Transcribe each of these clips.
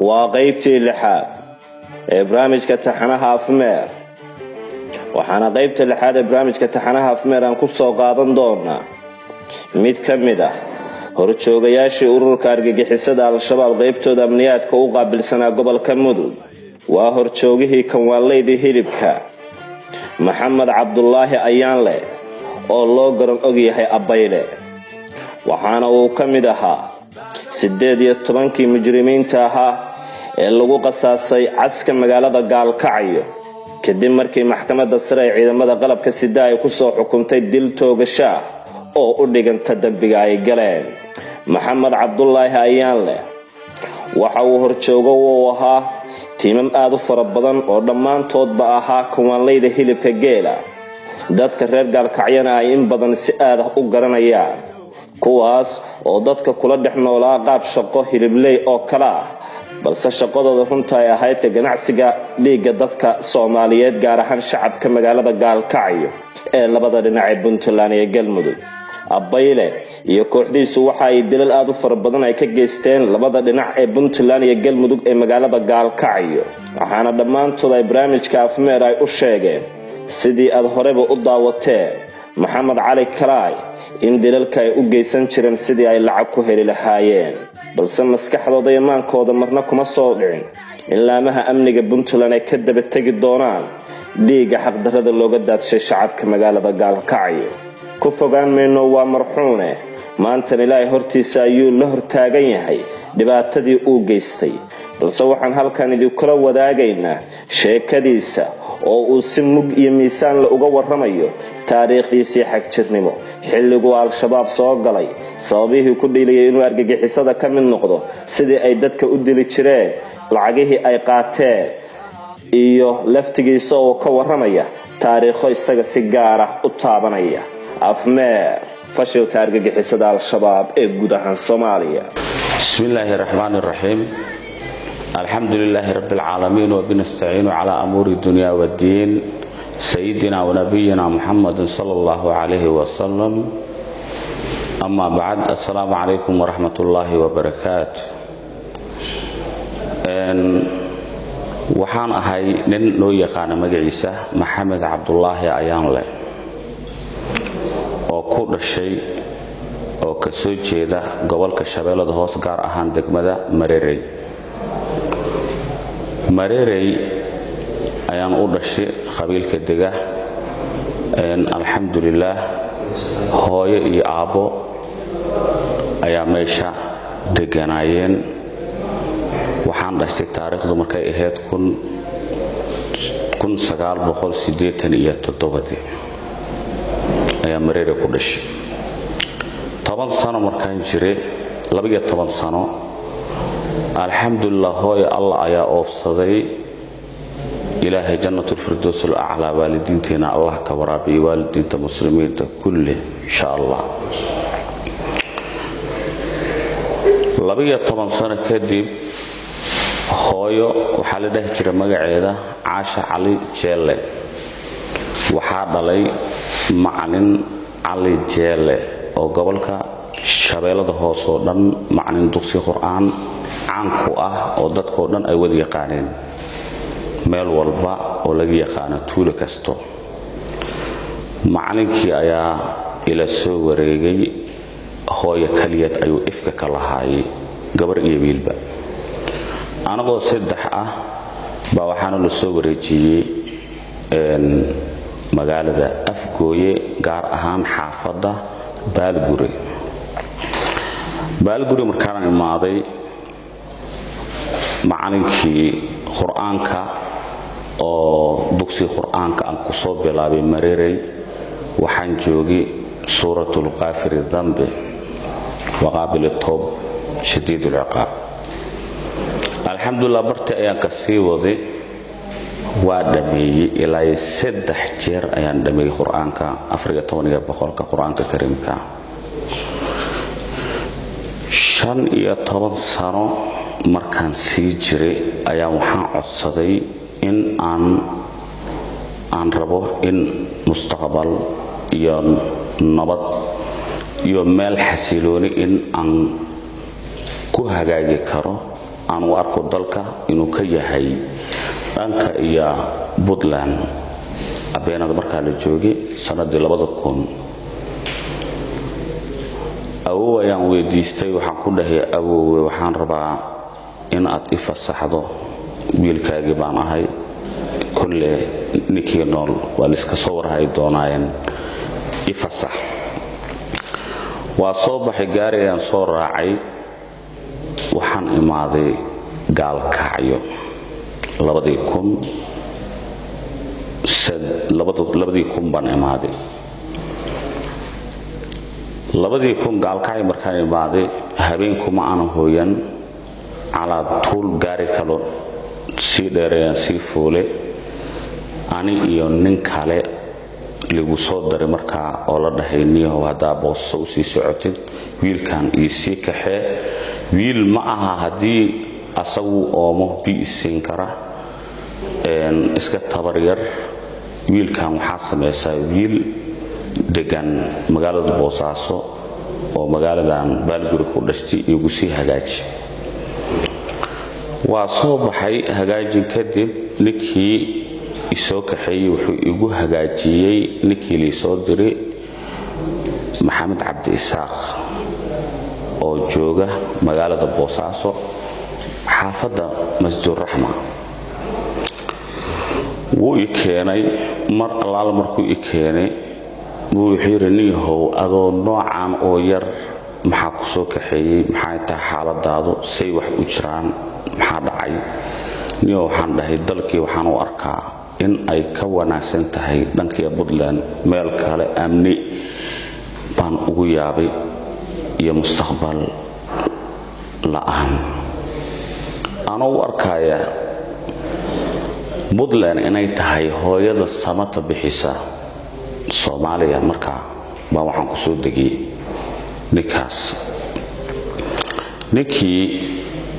waa qaybtii lixaad ee barnaamijka taxanaha afmeer waxaana qaybta lixaad ee barnaamijka taxanaha afmeer aan ku soo qaadan doonaa mid ka mid ah horjoogayaashii ururka argagixisada al-shabaab qaybtooda amniyaadka u qaabilsanaa gobolka mudug waa horjoogihii kanwaanleydii hilibka maxamed cabdulaahi ayaanle oo loo garan og yahay abbayle waxaana uu ka mid ahaa 18 mujrimiinta ahaa ee lagu qasaasay caska magaalada gaalkacyo kadib markii maxkamadda sare ee ciidamada qalabka sida ay ku soo xukuntay dil toogasho oo u dhiganta dambiga ay galeen maxamed cabdulaahi ayaanle waxa uu horjoogo u ahaa tiimam aad u fara badan oo dhammaantoodba ahaa kanwaanleyda hilibka geela dadka reer gaalkacyana ay in badan si aad ah u garanayaan kuwaas oo dadka kula dhex noolaa qaab shaqo hilibley oo kala ah balse shaqadooda runta ay ahayd ganacsiga dhiigga dadka Soomaaliyeed gaar ahaan shacabka magaalada gaalkacyo ee labada dhinac ee Puntland iyo Galmudug abbayle iyo kooxdiisu waxa ay dilal aad u fara badan ay ka geysteen labada dhinac ee Puntland iyo Galmudug ee magaalada gaalkacyo waxaana dhammaantood ay barnaamijka afmeer ay u sheegeen sidii aad horeba u daawateen maxamed cali karaay in dilalka ay u geysan jireen sidii ay lacag ku heli lahaayeen balse maskaxdooda iyo maankooda marna kuma soo dhicin in laamaha amniga Puntland ay ka daba tagi doonaan dhiigga xaqdarrada looga daadshay shacabka magaalada gaalkacyo ku fogaan meeno waa marxuune maanta ilaahay hortiisa ayuu la hortaagan yahay dhibaatadii uu geystay balse waxaan halkan idinkula wadaagaynaa sheekadiisa oo uu si mug iyo miisaan la uga warramayo taariikhdiisa xagjirnimo xilligu al-shabaab soo galay sababihii ku dhiliyay inuu argagixisada ka mid noqdo sidii ay dadka u dili jireen lacagihii ay qaateen iyo laftigiisa oo ka warramaya taariikho isaga si gaar ah u taabanaya afmeer fashilka argagixisada al-shabaab ee guud ahaan Soomaaliya bismillaahir rahmaanir rahiim alxamdulillaahi rabbil caalamiin wa binastaciinu calaa amuuri dunya wad-diin sayyidina wa nabiyyina muhammadin sallallahu alayhi wa sallam amma ba'd assalaamu calaykum wa rahmatullaahi wa barakaatuh waxaan ahay nin loo yaqaan magaciisa maxamed cabdulaahi ayaanle oo ku dhashay oo ka soo jeeda gobolka Shabeellada Hoos gaar ahaan degmada Mareerey ayaan u dhashay qabiilka dega alxamdulillaah hooyo iyo aabo ayaa meesha deganayeen waxaan dhashay taariikhdu markay ahayd 1987 ayaa Mareerey ku dhashay 10 sano markaan jiray 12 sano alxamdulillaah hooyo Allah ayaa oofsaday ilaahay jannatul firdaws al-a'la waalidiinteena Allah ka waraabiyo waalidiinta muslimiinta kulli insha Allah 12 sano kadib hooyo waxa la dhahay jiray magaceeda Caasha Cali Jeelle waxaa dhalay macallin Cali Jeelle oo gobolka Shabeellada Hoos oo dhan macallin dugsi Qur'aan caan ku ah oo dadkoo dhan ay wada yaqaaneen meel walba oo laga yaqaan tuulo kasto macallinkii ayaa ila soo wareegay hooyo kaliyad ayuu ifka ka lahaay gabar iyo wiilba anagoo 3 ah baa waxaan la soo wareejiyay magaalada Afgooye gaar ahaan xaafadda Baalguri markaan imaaday macallinkii Qur'aanka oo dugsi Qur'aanka aan ku soo bilaabay Mareerey waxaan joogay suuratul Qaafir dhanbi wa qaabil at-tawb shadiidul iqaab alxamdulillaah barti ayaan ka sii waday waa dhameeyay ilaa 3 jeer ayaan dhameeyay Qur'aanka 14 boqolka Qur'aanka Kariimka 15 sano markaan sii jiray ayaa waxaan codsaday in aan rabo in mustaqbal iyo nabad iyo meel xasilooni in aan ku hagaagi karo aan u arko dalka inuu ka yahay dhanka iyo Puntland abeenada markaa la joogay sanadii 2000 awow ayaan weydiistay waxaan ku dhahay awow waxaan rabaa in aad i fasaxdo wiilkaagii baan ahay kulle ninkii nool waa la iska soo warhay doonayeen i fasax waa soo baxay gaari ayaan soo raacay waxaan imaaday gaalkacyo 2000 baan imaaday 2000 gaalkacyo markaan imaaday habeenkuma aan hooyan calaa tuul gaari kalo sii dheereeyaan sii fuule ani iyo nin kale lagu soo daray markaa oo la dhahay niyow haddaa booso u sii socotid wiilkan ii sii kaxee wiil ma aha haddii asagu oomo bi isiin kara iska tabar yar wiilkan waxaa samaysaa wiil degan magaalada Boosaaso oo magaaladan Baalguri ku dhashtay igu sii hagaaji waa soo baxay hagaajin kadib ninkii isoo kaxeeyay wuxuu igu hagaajiyay ninkii la soo diray Maxamed Cabdi Isaaq oo jooga magaalada Boosaaso xaafadda Masjid Rahma wuu i keenay mar allaal markuu i keenay wuu xiiraniyahow adoo noocan oo yar maxaa ku soo kaxeeyay maxay tahay xaaladaadu say wax u jiraan maxaa dhacay niyo waxaan dhahay dalkii waxaan u arkaa in ay ka wanaagsan tahay dhankii Puntland meel kale amni baan ugu yaabay iyo mustaqbal la'aan ana u arkaya Puntland inay tahay hooyada samata bixisa Soomaaliya markaa baa waxaan ku soo degay ninkaas ninkii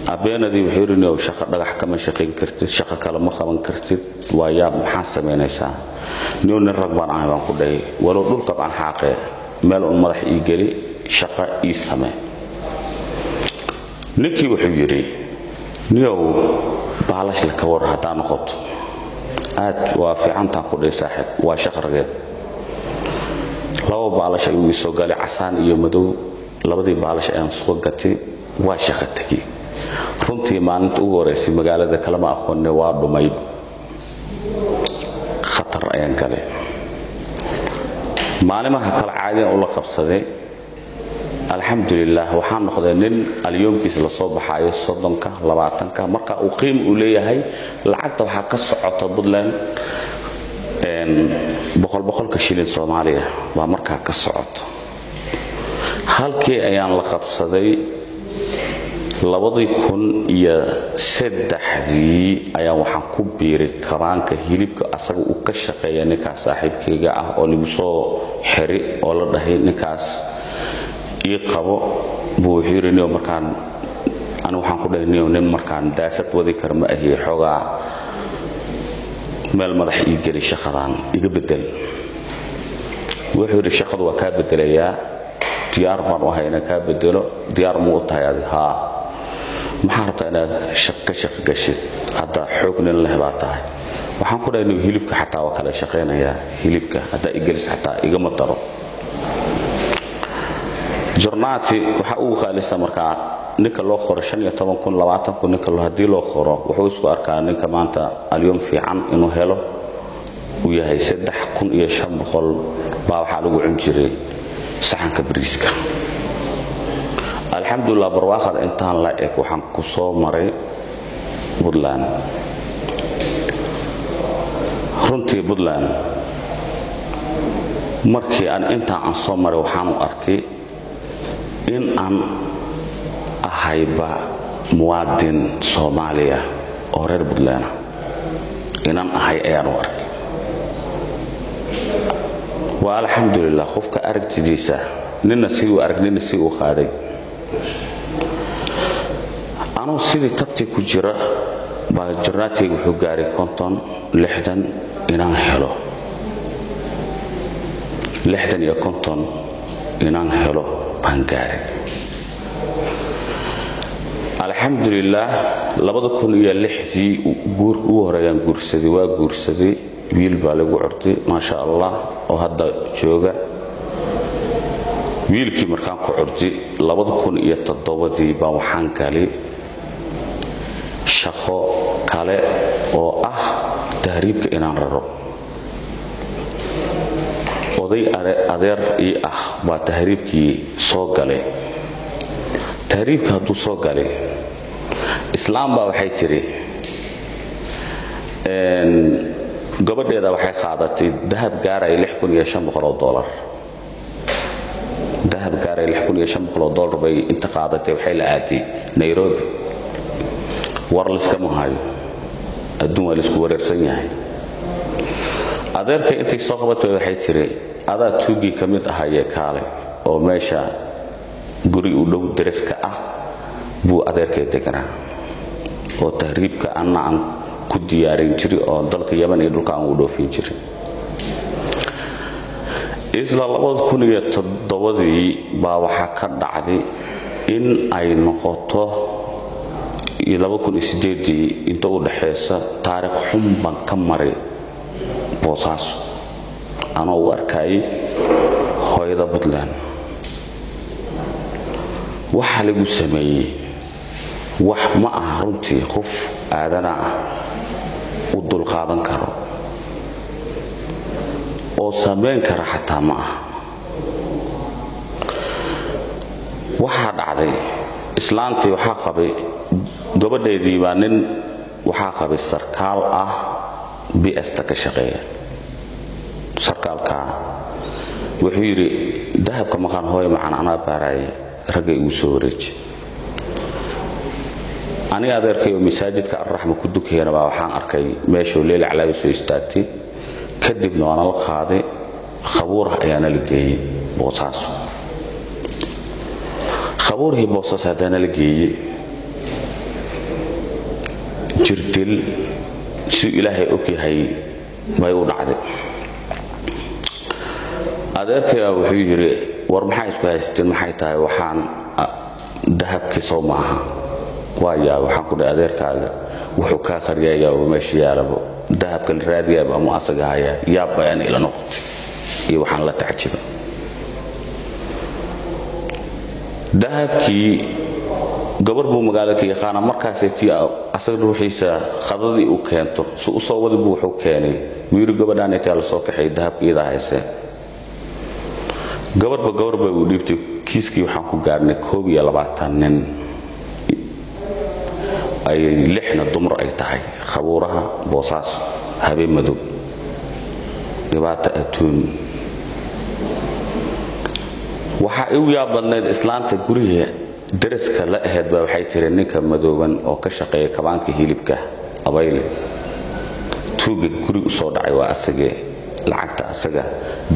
abeenadii wuxuu yiri shaqo dhagax kama shaqeyn kartid shaqo kale ma qaban kartid waa yaab maxaa sameynaysaa niyo nin rag baan ahay baan ku dhahay walow dhulka baan xaaqay meel un madax ii gali shaqo ii samee ninkii wuxuu yiri niyo baalash la ka war haddaan noqoto aad waa fiicantaan ku dhahay saaxiib waa shaqo rageed laba baalash ayuu soo galay casaan iyo madow labadii baalash ayaan soo gatay waa shaqo tagi runtii maalinta ugu horeysay magaalada kala ma aqoonay waa dhumay khatar ayaan galay maalimaha kala caadiyan u la qabsaday alxamdulillah waxaan noqday nin alyoomkiisa la soo baxayo 30ka 20ka marka uu qiim u leeyahay lacagta waxa ka socota Puntland boqolka shilin Soomaaliya waa markaa ka socoto halkii ayaan la qabsaday 2003 ayaan waxaan ku biiray kabaanka hilibka asaga uu ka shaqeeya ninkaas saaxiibkayga ah oo lagu soo xiri oo la dhahay ninkaas ii qabo buu xiirinayo markaan anu waxaan ku dhahay nin markaan daasad wadi kar ma ahi xogaa meel madax ii gali shaqadan iga bedel wuxuu yiri shaqadu waa ka bedelayaa diyaar baan u ahay inaan ka bedelo diyaar mu tahay ha maxaa rabtaa inaad shaqo gashid hadda xoognin la hebaa tahay waxaan ku dhahay hilibka xataa waa kala shaqeynaya hilibka hadda igelis xataa igama daro jornaati waxa uu khaalisa markaa ninka loo qoro 15 kun 20 kun ninka hadii loo qoro wuxuu isku arkaa ninka maanta alyoom fiican inuu helo uu yahay 3500 baa waxa lagu cun jiray saxanka bariiska alxamdulillah barwaaqada intaan la eeg waxaan ku soo maray Puntland runtii Puntland markii aan intaan soo maray waxaan u arkay in aan ahayba muwaadin Soomaaliya oo reer Puntland inaan ahay ayaan u arkay waa alxamdulillah qofka aragtidiisa nina si uu aragnina si uu qaaday anoo sidii tabti ku jira baa jornaatiga wuxuu gaaray 50 60 inaan helo 60 iyo 50 inaan helo baan gaaray alxamdulillaah 2006 guur ugu horeeyaan guursaday waa guursaday wiil baa lagu curtay ma sha Allah oo hadda jooga wiilkii markaan ku curtay 2007 baan waxaan galay shaqo kale oo ah tahriibka inaan raro oday adeer ii ah baa tahriibkii soo galay tahriibka hadduu soo galay islaam baa waxay tiri gabadheeda waxay qaadatay dahab gaaray $6,500 dahab gaaray $6,500 bay inta qaadatay waxay la aaday Nairobi war liskama hayo adduun waa isku wareersan yahay adeerka intay soo qabatay waxay tiri adaa tuugi kamid ahayee kaale oo meesha guri u dhow dariska ah buu adeerkay deganaa oo tahriibka aan ku diyaarin jiray oo dalka Yemen iyo dhulka aan u dhoofin jiray isla 2007 baa waxa ka dhacday in ay noqoto 2008 inta u dhaxaysa taariikh xun baan ka maray Boosaaso anoo u arkay hooyada Puntland waxa lagu sameeyay wax ma aha runtii qof aadana u dul qaadan karo oo sameyn kara xataa ma aha waxa dhacday islaantii waxa qabay gabadheedii baa nin waxa qabay sarkaal ah BS ka shaqeeya sarkaalka wuxuu yiri dahabka maqan hooyo macaan ana baaray ragay uu soo wareejay ani adeerkay oo masaajidka ar-raxma ku dukeeyna baa waxaan arkay meesha leela calaab soo istaagtay kadibna waan la qaaday khabuur ayaana la geeyay Boosaaso khabuurhii Boosaaso hadana la geeyay jirdil si ilaahay og yahay bay u dhacday adeerkay wuxuu yiri war maxay isku haysteen maxay tahay waxaan dahabkii soo maaha waayaa waxaan ku dhahay adeerkaaga wuxuu ka qariyay oo meesha yaalabo dahabka la raadiyay ama asaga haya yaa bayaan ila noqotay iyo waxaan la tacajiba dahabkii gabar buu magaalada ka yaqaan markaas ay asaga ruuxiisa khadadii u keento soo soo wadi buu wuxuu keenay wiil gabadhan ay taal soo kaxay dahabkeeda hayse gabar bay u dhiibtay kiiskii waxaan ku gaarnay 22 nin ay 6 dumar ay tahay khabuuraha Boosaaso habeen madow dhibaato atuun waxa uu yaabadneed islaanta guriga dariska la ahayd baa waxay tiri ninka madooban oo ka shaqeeya kabaanka hilibka abayle tuuga guri u soo dhacay waa asagee lacagta asaga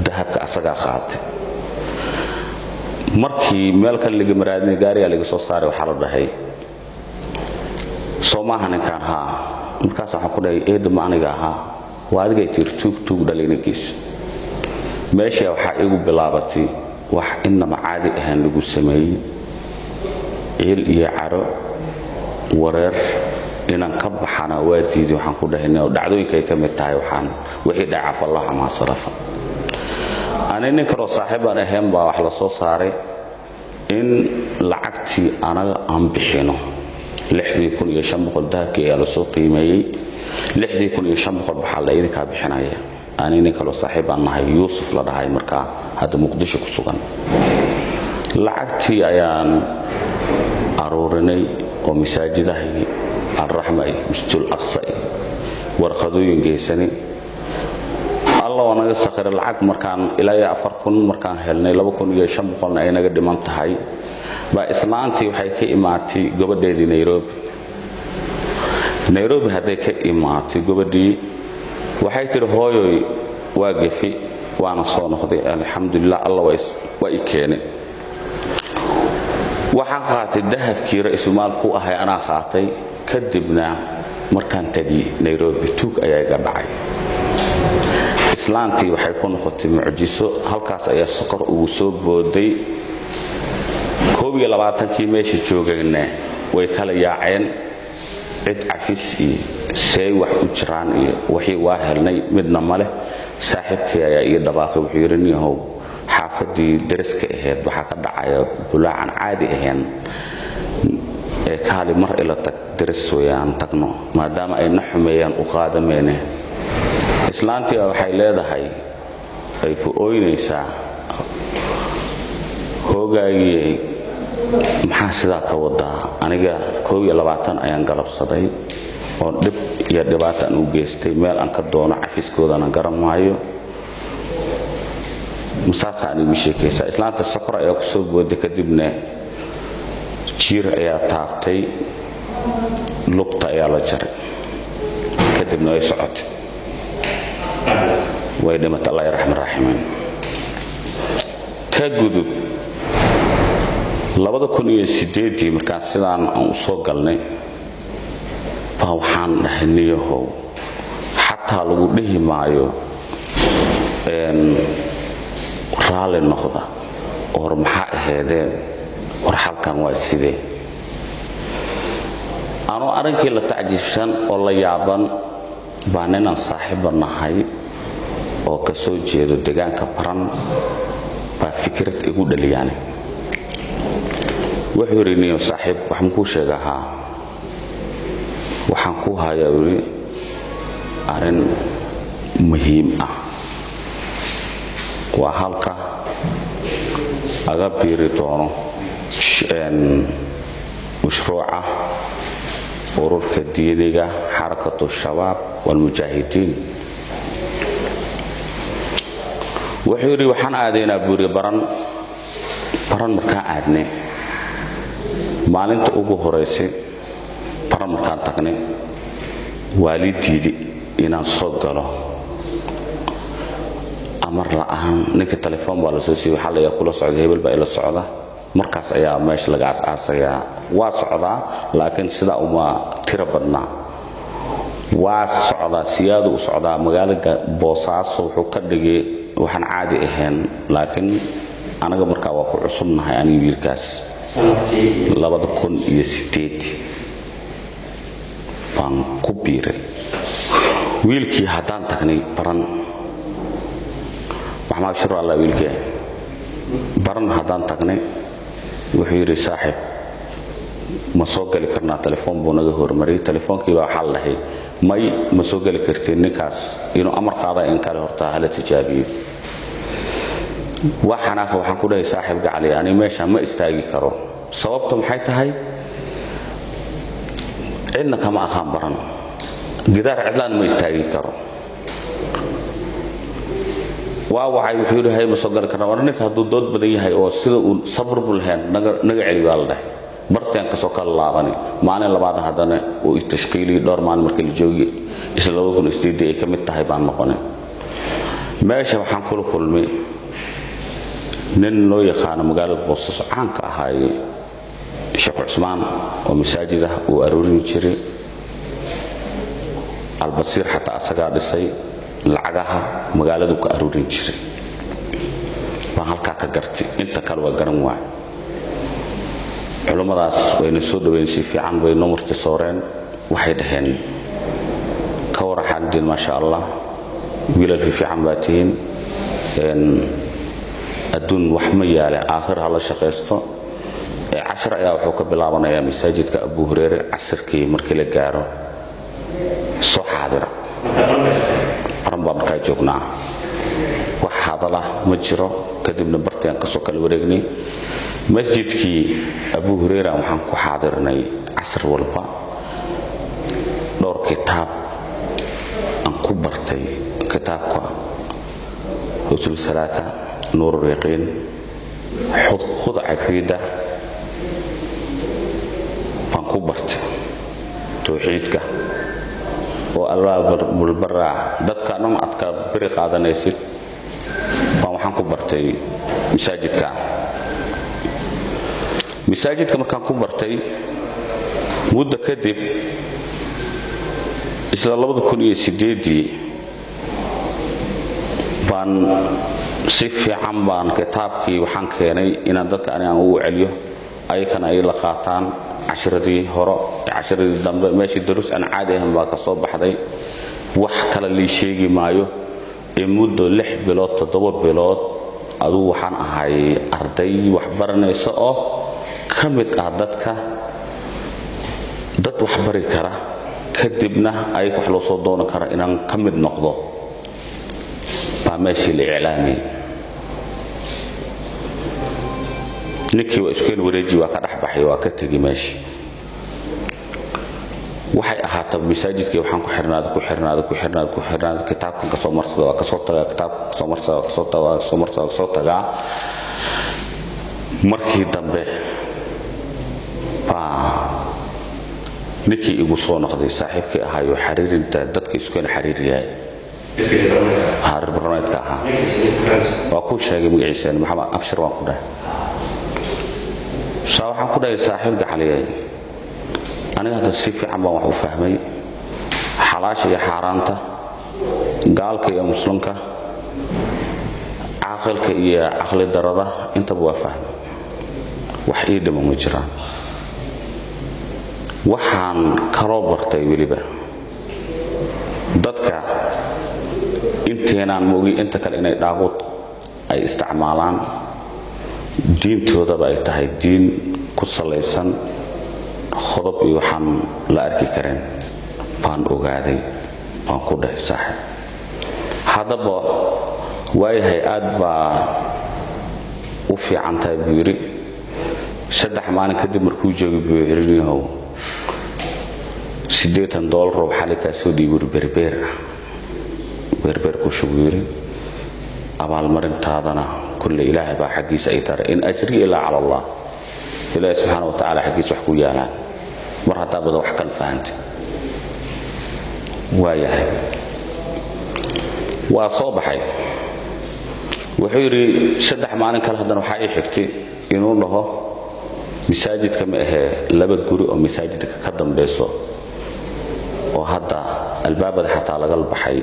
dahabka asaga qaatay markii meel kale laga maraadnay gaariga laga soo saaray waxa la dhahay Soomahan kan ha markaas waxa ku dhahay eed ma aniga aha waa adiga tuug dhalinkiis meesha waxa igu bilaabatay wax inama caadi ahaan lagu sameeyay il iyo caro wareer inaan ka baxana waadiidi waxaan ku dhahaynaa dhacdooyinka ay ka mid tahay waxaan wixii dhaca Allah ma sarafa anina karo saaxiibaan ahayn baa wax la soo saaray in lacagtii anaga aan bixino 6,500 dahabkii ayaa la soo qiimeeyay 6,500 waxa la idinka bixinaya anina karo saaxiibaan nahay Yuusuf la dhahay markaa hadda Muqdisho ku sugan lacagtii ayaan aruurinay oo masaajidaha ar-raxma masjidul aqsa warqadooyin geesanay Allah wanaga sakhir lacag markaan ilaa 4,000 markaan helnay 2,500 ay naga dhiman tahay ba islaantii waxay ka imaatay gabadheedii Nairobi haday ka imaatay gabadhii waxay tiri hooyoy waa gafi waana soo noqday alxamdulillah Allah waa i keenay waxaan qaatay dahabkii ra'iisul maalku ahay ana qaatay kadibna markaan tagi Nairobi tuug ayaa iga dhacay islaantii waxay ku noqotay mucjiso halkaas ayaa sokor ugu soo booday 22 meesha joogayna way kala yaaceen cid cafis iyo say wax u jiraan iyo wixii waa helnay midna male saaxiibkii ayaa ii dhabaaqay wuxuu yiri niyahow xaafadii dariska ahayd waxa ka dhacaya bulaacan caadi ahayn ee kaali mar ila tag daris weeyaan tagno maadaama ay naxumeeyaan u qaadameene islaantii waxay leedahay ay ku ooynaysaa hoogaagii maxaa sidaa ka wadaa aniga 22 ayaan galabsaday oo dib iyo dhibaato aan u geystay meel aan ka doono cafiskoodana garan maayo musaasaan igu sheekaysaa islaanta safar ayaa ku soo booday kadibna jiir ayaa taabtay lugta ayaa la jaray kadibna way socotay way dhimatay Allah yarxam raaximin ka gudub 2008 markaan sidaan aan u soo galnay baa waxaan dhahniyahow xataa lagu dhihi maayo raali noqda oo maxaa ahaydeen war halkan waa sidee anoo arrinkii la tacjiibsan oo la yaaban baan inaan saaxiib nahay oo ka soo jeedo deegaanka Baran baa fikrad igu dhaliyaan wuxuu yiri niyo saaxiib waxaan ku sheegahaa waxaan ku hayaa wiri arrin muhiim ah waa halka aga biiri doono mashruuca ururka diiniga xarakatu shabaab wal mujaahidiin wuxuu yiri waxaan aadeynaa buuri Baran markaan aadnay maalinta ugu horeysay Baran markaan tagnay waalidiidi inaan soo galo amar la'aan ninka telefoon baa la soo siiyay waxa la kula socday hebel baa ila socda markaas ayaa meesha laga aasaasayaa waa socdaa laakiin sida uma tiro badna waa socdaa siyaadu u socdaa magaalada Boosaaso wuxuu ka dhigay waxaan caadi ahayn laakiin anaga markaa waa ku cusubnahay aniga wiilkaas 2008 baan ku biiray wiilkii haddaan tagnay Baran waxaan shiro alla wiilkii Baran haddaan tagnay wuxuu yiri saaxiib ma soo gali karnaa telefoon buu naga hormariyay telefoonkii baa xal lahay may ma soo gali kartiin ninkaas inuu amar qaada in kale horta hala tijaabiyo waxaan ku dhahay saaxiib gacali ani meesha ma istaagi karo sababtu maxay tahay cidna kama aqaan Baran gidaar cidlaan ma istaagi karo waxay wuxuu yiri ma soo gali karnaa war ninka hadduu dood badan yahay oo sida uu sabr bul heen naga celi baa la dhahay bartaan ka soo kala laabani maalin labaad haddana uu tashkiili dhowr maalin markii la joogay isla 2008 ay kamid tahay baan noqonay meesha waxaan kula kulmay nin loo yaqaan magaalada Boosaaso caan ka ahay Sheekh Usmaan oo masaajida uu aruurin jiray albasiir xataa asaga dhisay lacagaha magaaladu ka aruurin jiray baan halka ka gartay inta kale waa garan waay culimadaas wayna soo dhaweeyeen si fiican way noo marti sooreen waxay dhaheen ka war xaaladiin ma sha Allah wiilal fiican baatiin adduun wax ma yaale aakhir hala shaqeysto 10 ayaa wuxuu ka bilaabanayaa masaajidka Abu Hurayra casirkii markii la gaaro soo xaadira Baran markaa joognaa wax hadala ma jiro kadibna bartaan ka soo kala wareegnay masjidkii Abu Hurayra waxaan ku xaadirnay casr walba dhowr kitaab aan ku bartay kitaabka usul salaasa nuur yaqeen khud aqeeda baan ku bartay tawxiidka oo Allah bulbara dadka dhan adka bari qaadanaysid baan waxaan ku bartay masaajidka markaan ku bartay muddo kadib isla 2008 baan si fiican baan kitaabkii waxaan keenay inaan dadka aan ugu celiyo ayakana ay la qaataan cashiradii hore cashiradii dambe meeshii duruus aan caadi ahayn baa ka soo baxday wax kale la sheegi maayo muddo 6 bilood 7 bilood aduu waxaan ahay arday wax baranayso oo kamid ah dadka dad wax bari kara kadibna ay wax loo soo doono kara inaan kamid noqdo baa meeshii la iclaamiyay ninkii waa iskeen wareeji waa ka dhaxbaxay waa ka tagi meeshii waxay ahaatay masaajidkii waxaan ku xirnaad kitaabkan ka soo marsada waa ka soo tagaa kitaabka ka soo tagaa markii dambe ninkii igu soo noqday saaxiibkii ahaayo xariirinta dadka iskeen xariiriyay harir barnaamijka ahaa waa ku sheegay magaciisa maxamed abshir waan ku dhahay waxaan ku dhahay saaxiibka xaliyay aniga hadda si fiican baan wax u fahmay xalaasha iyo xaaraanta gaalka iyo muslimka aqalka iyo aqli darada inta waa fahmay wax ii dhimo ma jiraan waxaan kaloo bartay weliba dadka inteenaan moogi inta kale inay dhaaqood ay isticmaalaan diintoodaba ay tahay diin ku salaysan qodob iyo waxaan la arki karin baan ogaaday baan ku dhahay saaxiib haddaba waayahay aad baa u fiican tahay buu yidhi 3 maalin kadib markuu joogay buu yidhi $80 roob xalika soo dhiibur berber ku shubiiri abaalmarintaadana kulli ilaahay baa xaqiisa ay taray in ajri ila ala allah ilaahay subhanahu wa ta'ala xaqiisa wax ku yaalaan mar hadaa bada wax kala fahanti waayahay waa soo baxay wuxuu yiri 3 maalin kale haddana waxa ay xigtay inuu dhaho masaajidka ma ahe 2 guri oo masaajidka ka dambeeso oo hadda albaabada xataa laga baxay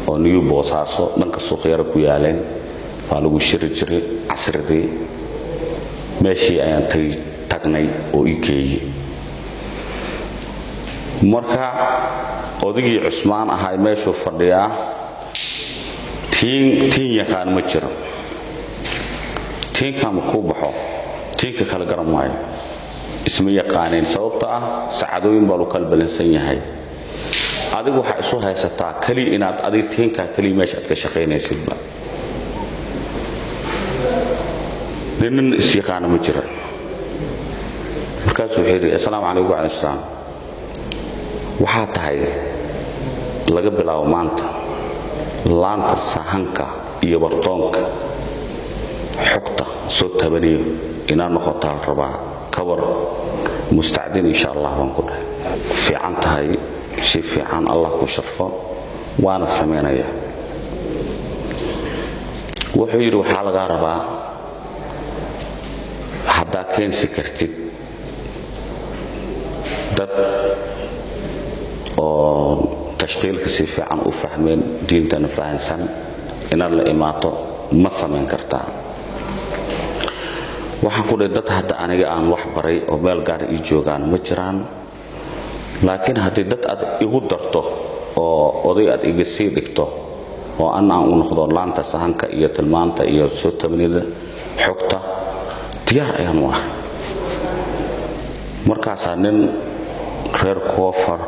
oo niyu boosaaso dhanka suuqyada ku yaaleen baa lagu shiri jiray casridii meeshii ayaan tagnay oo igeeyay marka odigii Cusmaan ahay meeshuu fadhiyaa tiin yaqaan ma jiro tiin kama ku baxo tiinka kala garan maayo isma yaqaaneen sababta ah saacadooyin baa loo kala balansan yahay adigu waxa isu haysataa kali inaad adiga tiinka kali meesha aad ka shaqeynaysid ba nin is yaqaan ma jiro markaas wuxuu yiri assalaamu alaykum wa alaykum salaam waxa tahay laga bilaabo maanta laanta sahanka iyo bartoonka xogta soo tabaniyo inaan noqoto rabaa kabar mustacdin insha Allah waan ku dhahay fiican tahay si fiican Allah ku sharfo waana sameynaya wuxuu yiri waxa laga rabaa hadda keensi kartid dad oo tashkiilka si fiican u fahmeen diintana fahansan inaad la imaato ma sameyn kartaa waxaan ku dad hadda aniga aan wax baray oo meel gaar ah joogaan ma jiraan laakiin haddii dad aad igu darto oo oday aad iga sii dhigto oo aan u noqdo laanta sahanka iyo tilmaanta iyo soo tabnida xogta diyaar ayaan u ahay markaas nin reer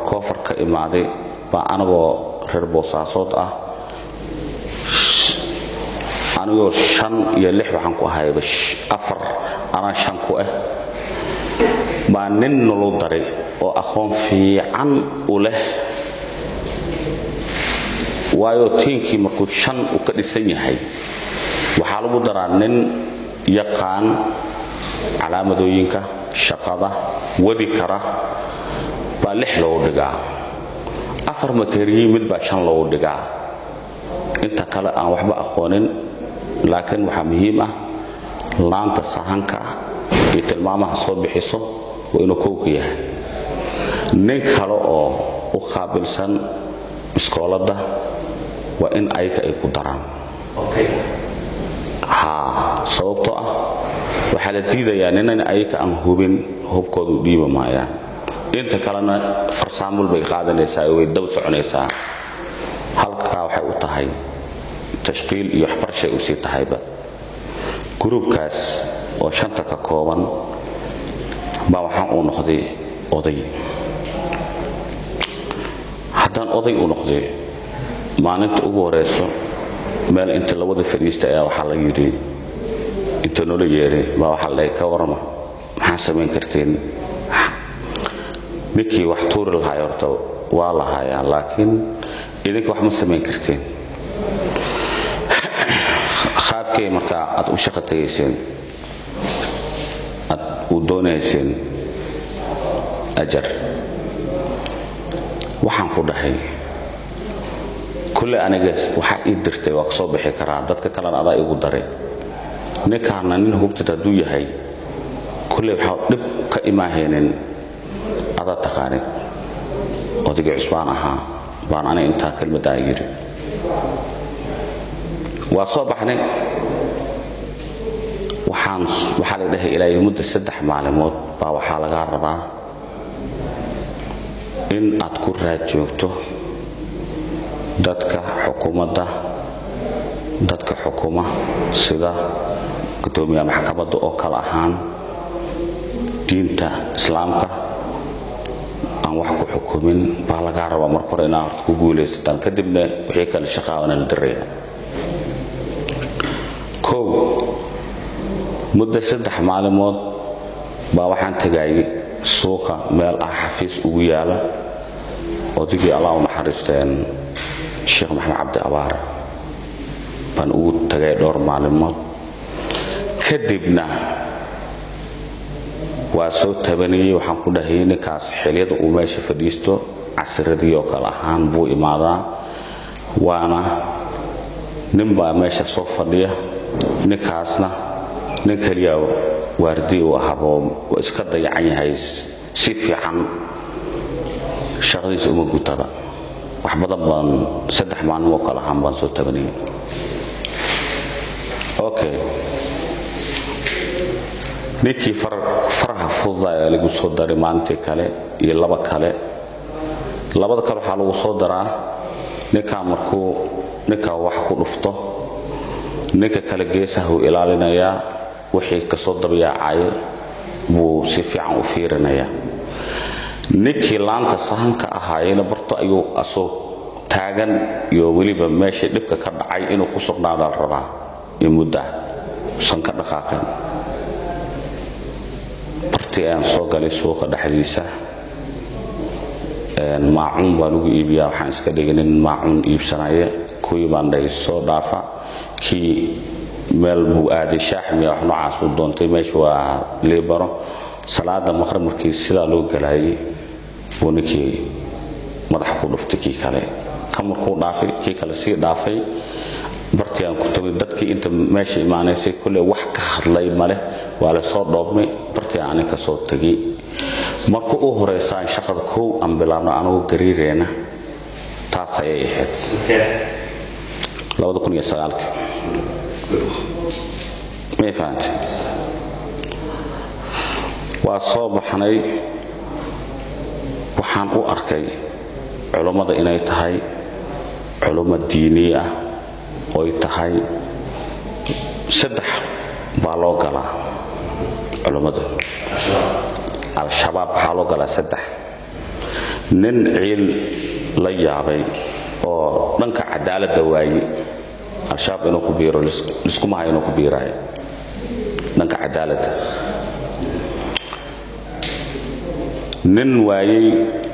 koofar ka imaaday baa anagoo reer boosaasood ah anigoo 5 iyo 6 waxaan ku ahay 4 ana 5 ku ah baa nin nolol daray oo aqoon fiican u leh waayo tiinkii markuu 5 u ka dhisan yahay waxa lagu daraa nin yaqaan calaamadooyinka shaqada wadi kara baa 6 loo dhigaa 4 mateeriyi mid baa 5 loo dhigaa inta kale aan waxba aqoonin laakiin waxa muhiim ah laanta sahanka iyo tilmaamaha soo bixiso waa inuu koob yahay nin kale oo u qaabilsan iskoolada waa in ay ku daraan sababtoo ah waxaa la diidayaa ninan ayaga aan hubin hubkoodu dhiiba maayaan inta kalena farsaamul bay qaadanaysaa oo way dab soconaysaa halkaa waxay u tahay tashqiil iyo waxbarashay u sii tahayba gruubkaas oo 5 ka kooban baa waxaan u noqday oday haddaan oday u noqday maalinta ugu horeyso meel inta la wada fadhiistay ayaa waxaa la yidhi inta noola yeeray baa waxaa la ka warama maxaa samayn karteen ninkii wax tuuri lahaa horta waa lahayaa laakiin idinka wax ma samayn karteen qaabkay markaa aad u shaqo tagayseen aad u doonayseen ajar waxaan ku dhahay kulle aniga waxaa ii dirtay waa soo bixi karaa dadka kalena adaa igu daray ninkaana nin hubtid hadduu yahay kulle waxaa dhib ka imaahaynin adaa taqaanid odaygii cusbaan ahaa baan aniga intaa kelmaddaa yidhi waa soo baxnay waxaa la dhahay ilaa muddo 3 maalmood baa waxaa laga rabaa in aad ku raad joogto dadka xukuumadda dadka xukuma sida gudoomiyaha maxkamadda oo kala ahaan diinta islaamka aan wax ku xukumin baa laga rabaa marka hore inaad ku guuleysataan kadibna wixii kale shaqaana la diray muddo 3 maalmood baa waxaan tagay suuqa meel xafiis ugu yaala odaygii Allah u naxariisteen Sheekh Maxamed Cabdi Abaar baan ugu tagay dhowr maalmood kadibna waa soo tabaniyay waxaan ku dhahay ninkaas xiliyada uu meesha fadhiisto casradii oo kala ahaan buu imaadaa waana nin baa meesha soo fadhiya ninkaasna nin kaliya waardi oo ahabo iska dayacan yahay si fiican shaqadiisa uma gutada wax badan baan 3 maalmood kala ahaan baan soo tabaniyay okay ninkii faraha fududaa lagu soo daray maalintii kale iyo laba kale labada kale waxaa lagu soo daraa ninka wax ku dhufto ninka kale geesaha uu ilaalinayaa wixii ka soo dabayaacay buu si fiican u fiirinayaa ninkii laanta sahanka ahaayna barto ayuu asoo taagan iyo waliba meesha dhibka ka dhacay inuu ku sugnaado rabaa in muddo san ka dhaqaaqay bartii aan soo galay suuqa dhexdiisa maacuun baan ugu iibiyaa waxaan iska dhigay in maacuun iibsanaya kuwii baan dhahay soo dhaafa kii meel buu aaday shaaxmiya wax noocaas u doontay meesha waa leebaro salaada maqrib markii sidaa loo galayay buu ninkii madax ku dhuftay kii kale kamarkuu dhaafay kii kale sii dhaafay bartii aan ku tagay dadkii inta meesha imaanaysay kulle wax ka hadlay male waa la soo dhoobmay bartii aan ka soo tagay marka uu horeysaan shaqada koow aan bilaabno anagu gariireena taas ayay ahayd 2009 ma fahanti waa soo baxnay waxaan u arkay culimada inay tahay culimo diini ah oo ay tahay 3 baa loo galaa culimada al-shabaab waxaa loo galaa 3 nin ciil la yaabay oo dhanka cadaaladda waayay al-shabaab inuu ku biiro iskuma hayo inuu ku biirayo dhanka cadaaladda nin waayay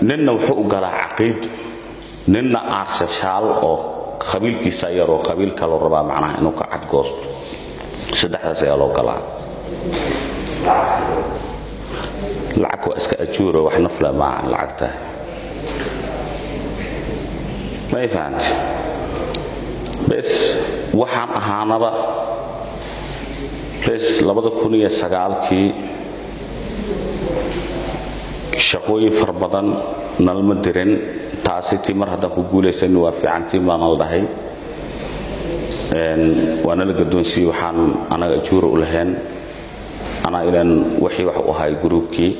ninna wuxuu u galaa caqiid ninna aarsashaal oo qabiilkiisa yar oo qabiil kale rabaa macnaha inuu ka cadgoosto 3daas ayaa loo galaa lacag waa iska ajuuro wax nafla maahan lacagta ma fahanti bes waxaan ahaanaba bes 2009kii shaqooyin far badan nalma dirin taasi timar haddaan ku guulaysan waa fiicantii baan la dhahay waana la gadoonsiiyey waxaan anaga ajuuro u lahayn أنا إلى وحي وحي جروبكي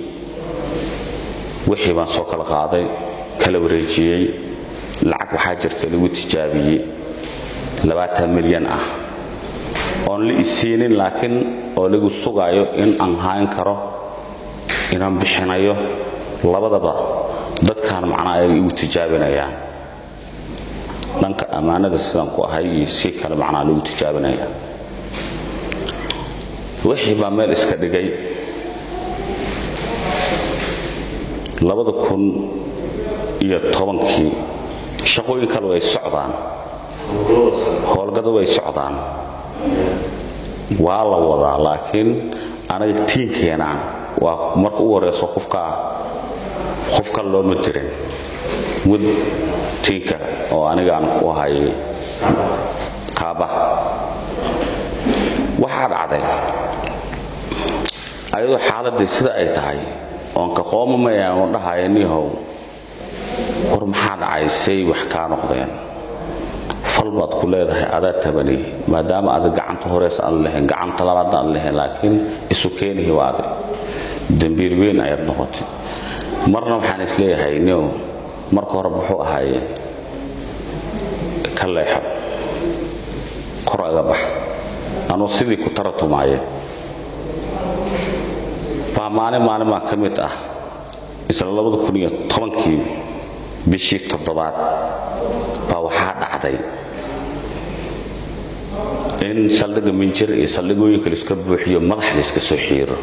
وحي بان سوق القاضي كلا وريجيي لعك وحاجر كلا وتجابي 20 مليون oon la isiinin laakiin oo lagu sugayo in aan hayn karo inaan bixinayo labadaba dadkaan macnaa ay u tijaabinayaan dhanka amaanada sidaan ku ahay si kale macnaa lagu tijaabinaya wixii baa meel iska dhigay 2010kii shaqooyin kale way socdaan howlgadu way socdaan waa la wadaa laakiin anaga tiinkeena waa marka uu horeeso qofka loo matirin mud tiinka oo aniga aan ku ahay qaaba waxa dhacday ayadoo xaaladii sida ay tahay oon ka qoomamaya oo dhahaaynihow war maxaa dhacay say wax ka noqdeen falbaad ku leedahay adaa tabani maadaama aad gacanta horees aan lahayn gacanta labaad aan lahayn laakiin isu keenay waad dambiil weyn ayaad noqotay marna waxaan isleeyahay inuu marka hore wuxuu ahaay ka leexo qoraaga bax anoo sidii ku taratumaayay maalin ma kamid ah isla 2010kii bishii 7aad baa waxa dhacday in saldhiga minjir iyo saldhigooyinka la iska buuxiyo madax la iska soo xiiro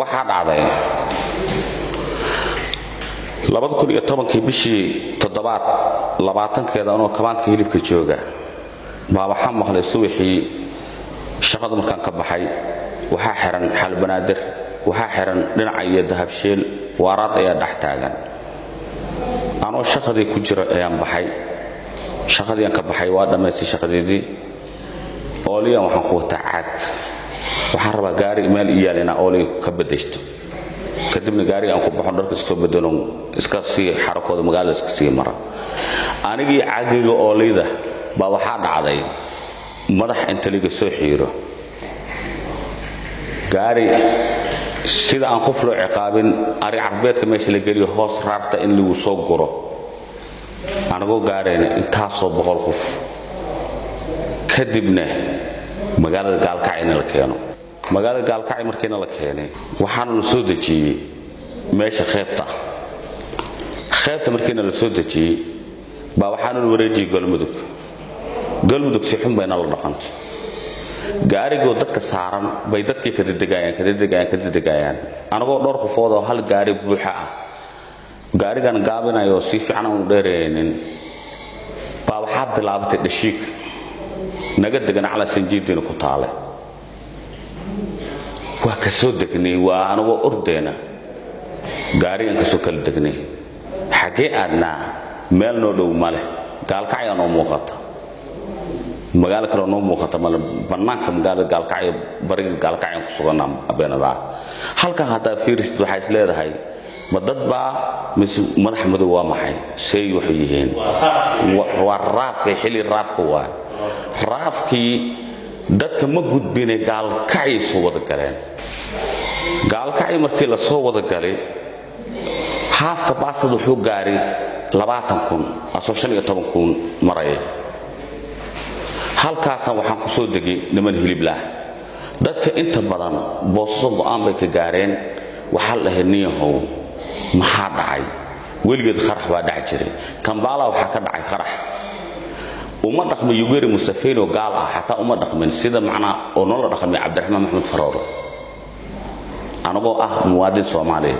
waxa dhacday 2010kii bishii 7aad 20keeda anoo kabaanka hilibka jooga baa waxa maqlay suuxii shaqada markaan ka baxay waxa xiran xal banaadir waxa xiran dhinaca iyo dahabsheel waaraad ayaa dhax taagan anoo shaqadii ku jira ayaan baxay shaqadii ka baxay waa dhameystay shaqadeedii ooliyan waxaan ku wataa caag waxaan rabaa gaari meel iyaalina ooli ka badaysto kadibna gaari aan ku baxo dharka soo bedelo iska sii xarakooda magaalada iska sii mara anigii caagiga oolida baa waxa dhacday madax inta liga soo xiiro gaari sida aan qof loo ciqaabin ari carbeedka meesha la galiyo hoos raarta in lagu soo guro anagoo gaareen intaasoo 100 qof kadibna magaalada gaalkacayna la keeno magaalada gaalkacay markiina la keenay waxaan la soo dajiyay meesha qaybta markiina la soo dajiyay baa waxaan u wareejiyay galmudug si xun bayna la dhaqantay gaarigo dadka saaran bay dadkii ka degayaan anagoo dhowr qofood oo hal gaari buuxa ah gaarigan gaabinayo si fiican u dheereenin baa waxa bilaabtay dhashiik naga degan cala sanjiidina ku taale waa ka soo degnay waa anagoo ordeena gaarigan ka soo kala degnay xagee aadna meel noo dhow male gaalkacay oo muuqata magaalo kale noo muuqata banaanka magaalada gaalkacay bariga gaalkacay ku sugan abeenada halka hada fiirist waxa is leedahay ma dad baa madax madow waa maxay shay waxay yihiin waa raafka xili raafka waa raafkii dadka ma gudbinay gaalkacay soo wada galeen gaalkacay markii la soo wada galay haafka baasad wuxuu gaari 20,000 asoo 15,000 maray halkaas waxaan ku soo degay niman hilib leh dadka inta badan booso go'aan bay ka gaareen waxa la heniyahow maxaa dhacay weligeed qarax baa dhac jiray Kampala waxa ka dhacay qarax uma dhaqmo Yoweri Museveni oo gaal ah xataa uma dhaqmin sida macna oo nolol dhaqmay Cabdiraxmaan Maxamed Farooro anagoo ah muwaadin Soomaali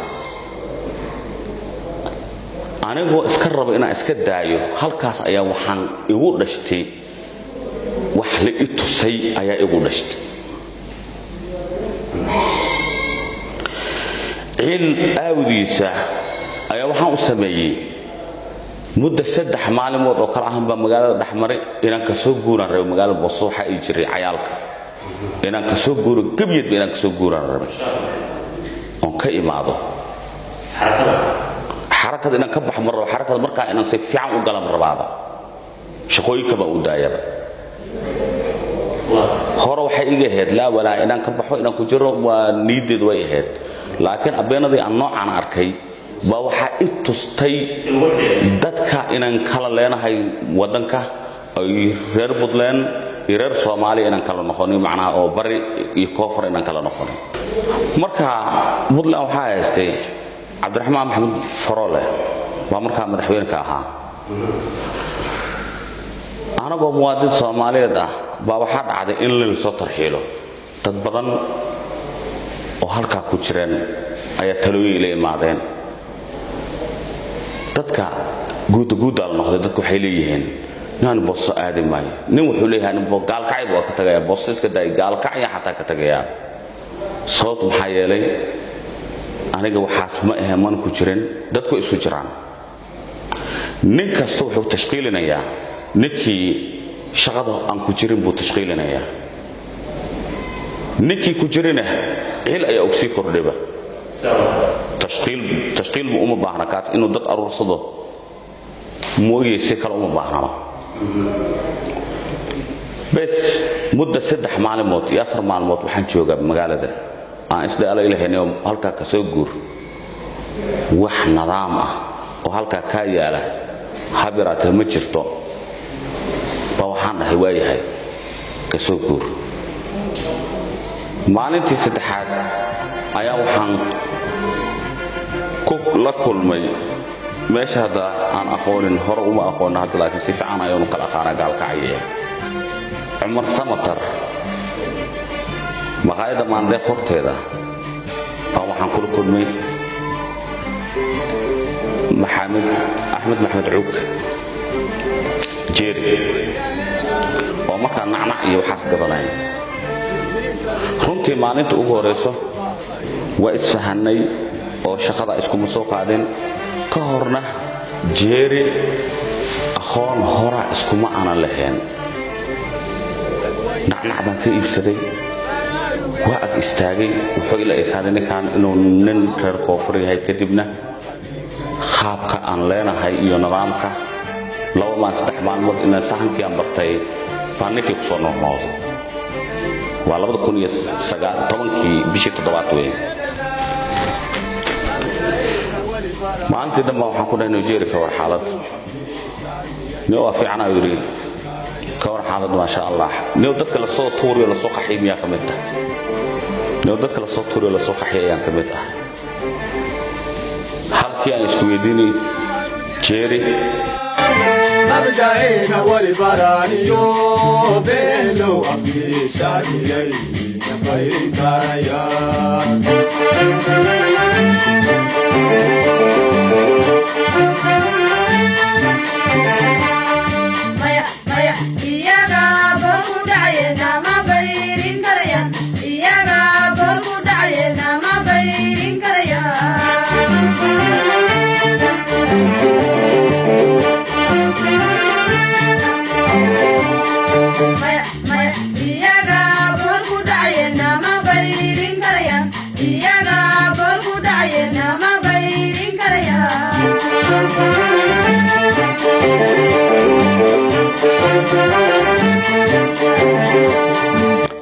anagoo iska rabo inaan iska daayo halkaas ayaa waxaan igu dhashtay wax la itusay ayaa igu dhashtay in aawdiisa ayaa waxaan u sameeyay muddo 3 maalmood oo kala ah magaalada dhaxmaray inaan ka soo guuran rabo magaalada Boso waxa ay jiray cayaalka inaan ka soo guuro gabyad inaan ka soo guuran rabo oo ka imaado xarakada inaan ka baxo marro xarakada marka inaan si fiican u galan rabaada shaqooyinka ba u daayaba hore waxay iga ahayd laa walaa inaan ka baxo inaan ku jiro waa niideed way ahayd laakiin abeenadii aan noocaan arkay baa waxaa i tustay dadka inaan kala leenahay wadanka ay reer Puntland iyo reer Soomaaliya inaan kala noqonin macnaha oo bari iyo koonfur inaan kala noqonin marka Puntland waxaa haystay Cabdiraxmaan Maxamed Faroole waa markaa madaxweynaha ahaa anagoo muwaadin Soomaaliyeed ah baa waxaa dhacday in la soo tarxiilo dad badan oo halka ku jireen ayaa talooyin la imaadeen dadka guud la noqday dadku waxay leeyihiin naan boos aadi maayo nin wuxuu leeyahay in gaal kacay waa ka tagaya boos iska day gaal kacay xataa ka tagaya sabab maxaa yeelay aniga waxaas ma ahayn ku jirin dadku isku jiraan nin kasta wuxuu tashqiilinayaa ninkii shaqada aan ku jirin buu tashqiilinayaa ninkii ku jirina il ayaa u sii kordhiba tashqiil uma baahna kaas inuu dad aruursado mooyee si kale uma baahna bas muddo 3 maalmood iyo 4 maalmood waxaan joogaa magaalada aan isla ilaahay halka ka soo guur wax nidaam ah oo halka ka yaala habiraata ma jirto waxaan dhahay waayahay ka soo guur maalintii saddexaad ayaa waxaan ku la kulmay meesha hada aan aqoonin hore uma aqoon hadda laakiin si fiican ayuu kala aqaana gaalkacay Umar Samatar maqaayada maande horteeda waxaan ku kulmay Ahmed Maxamed Cuuk jeeri oo markaa nacnac iyo waxaas gabanay runtii maalinta ugu horeyso waa isfahanay oo shaqada isku soo qaadeen ka horna jeeri aqoon hora isku ma aan lahayn nacnac baan ka iibsaday waa ag istaagay wuxuu ila eekaaday kan inuu nin reer koonfur yahay kadibna qaabka aan leenahay iyo nidaamka 2-3 maalmood inaan sahankii aan bartay baan ninkii ku soo noqnood waa 2019 bishii 7 weyn maalintii dhanba waxaan ku dhahay Nigeria ka war xaalad noo fiican ayuu yiri ka war xaalad ma sha Allah noo dadka la soo tuuriyo la soo qaxiyay kamid ah noo dadka la soo tuuriyo la soo qaxiyay kamid ah halkii aan isku weydiinay jeeri abdaayna wali baraniyo beelo abdi shaadiyay baykaraya maya iyaga barku dhacayna ma bayrin karaya iyaga barku dhacayna ma bayrin karaya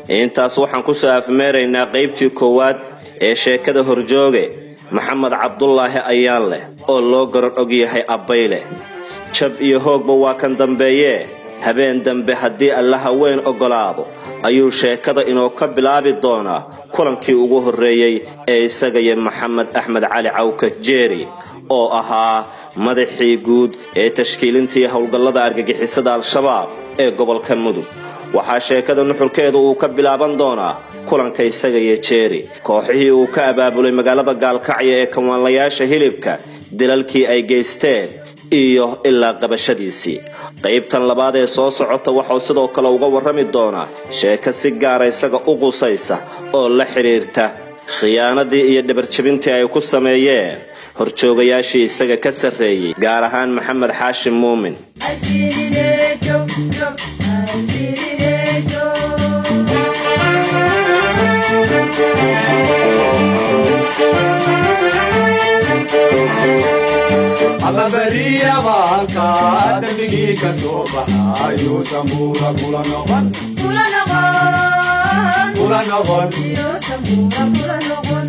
intaas waxaan ku soo afmeeraynaa qaybtii koowaad ee sheekada horjooge Maxamed Cabdullaahi ayaan leh oo loo garan og yahay Abayle jab iyo hoogba waa kan dambeeye habeen dambe haddii Allah haween ogolaado ayuu sheekada inoo ka bilaabi doonaa kulankii ugu horeeyay ee isaga iyo Maxamed Axmed Cali Cawka Jeeri oo ahaa madaxii guud ee tashkiilintii hawlgallada argagixisada Al-Shabaab ee gobolka Mudug waxaa sheekada nuxurkeedu uu ka bilaaban doonaa kulanka isaga iyo Jeeri kooxihii uu ka abaabulay magaalada Gaalkacyo ee kawaanlayaasha hilibka dilalkii ay geysteen iyo ilaa qabashadiisii qaybtan labaad ee soo socota waxa sidoo kale uga warrami doona sheeko si gaar ah isaga u qusaysa oo la xiriirta khiyaanadii iyo dhabarjabintii ay ku sameeyeen horjoogayaashii isaga ka sareeyay gaar ahaan Maxamed Xaashim Muumin alla beriya baalka dembigii ka soo baxayo sambuura kula noqon kula noqon iyo sambuura kula noqon